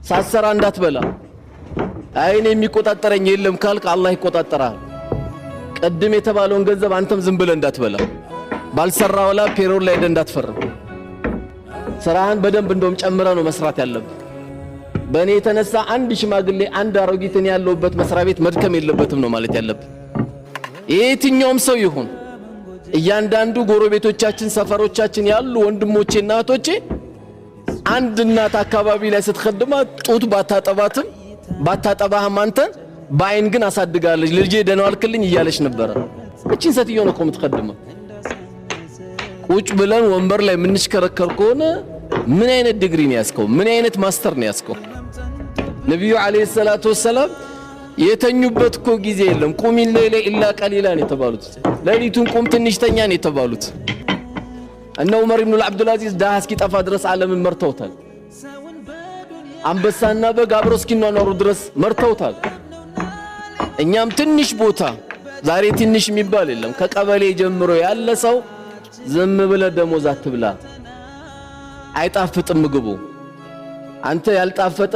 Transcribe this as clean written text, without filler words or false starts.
ሳሰራ እንዳትበላ አይኔ የሚቆጣጠረኝ የለም ካልክ አላህ ይቆጣጠራል ቀድም የተባለውን ገንዘብ አንተም ዝም ብለህ እንዳትበላ ባልሰራ ወላ ፔሮል ላይ እንዳትፈርም ስራህን በደንብ እንደውም ጨምረ ነው መስራት ያለብህ በእኔ የተነሳ አንድ ሽማግሌ አንድ አሮጊትን ያለውበት መስሪያ ቤት መድከም የለበትም ነው ማለት ያለብህ የትኛውም ሰው ይሁን እያንዳንዱ ጎረቤቶቻችን ሰፈሮቻችን ያሉ ወንድሞቼና እህቶቼ አንድ እናት አካባቢ ላይ ስትخدማ ጡት ባታጠባህም አንተ ባይን ግን አሳድጋለች ልጄ ደህና ዋልክልኝ እያለች ነበር እቺን ሰትዮ ነው የምትخدመው ቁጭ ብለን ወንበር ላይ ምንሽከረከር ከሆነ ምን አይነት ዲግሪ ነው ያስከው ምን አይነት ማስተር ነው ያስከው ነብዩ አለይሂ ሰላቱ ወሰለም የተኙበት እኮ ጊዜ የለም ቁም ኢላ ኢላ ቀሊላን የተባሉት ለሊቱን ቁም ትንሽተኛ ነው የተባሉት እነ ዑመር ኢብኑ አብዱል አዚዝ ዳህ እስኪጠፋ ድረስ ዓለምን መርተውታል አንበሳና በግ አብረው እስኪኗኗሩ ድረስ መርተውታል እኛም ትንሽ ቦታ ዛሬ ትንሽ የሚባል የለም ከቀበሌ ጀምሮ ያለ ሰው ዝም ብለ ደሞዝ አትብላ አይጣፍጥም ምግቡ አንተ ያልጣፈጠ